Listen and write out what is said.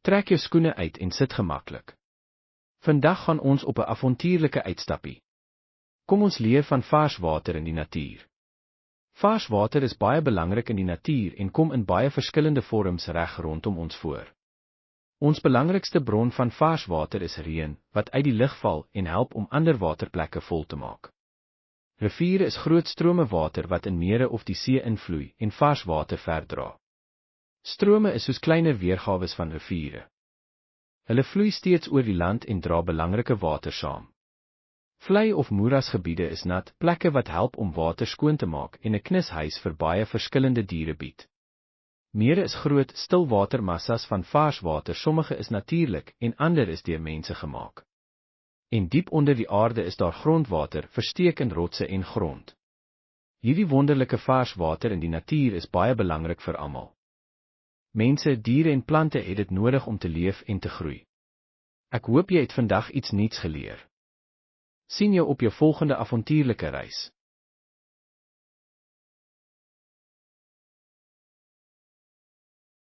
Trek jou skoene uit en sit gemaklik. Vandag gaan ons op 'n avontuurlike uitstappie. Kom ons leer van vars water in die natuur. Vars water is baie belangrik in die natuur en kom in baie verskillende vorms reg rondom ons voor. Ons belangrikste bron van vars water is reën, wat uit die lug val en help om ander waterplekke vol te maak. Riviere is groot strome water wat in mere of die see invloei en vars water verdra. Strome is soos kleiner weergawes van riviere. Hulle vloei steeds oor die land en dra belangrike water saam. Vlei of moerasgebiede is nat, plekke wat help om water skoon te maak en 'n knushuis vir baie verskillende diere bied. Mere is groot, stil watermassas van vars water, sommige is natuurlik en ander is deur mense gemaak. En diep onder die aarde is daar grondwater, versteek in rotse en grond. Hierdie wonderlike vars water in die natuur is baie belangrik vir almal. Mense, diere en plante het dit nodig om te leef en te groei. Ek hoop jy het vandag iets nuuts geleer. Sien jou op jou volgende avontuurlike reis.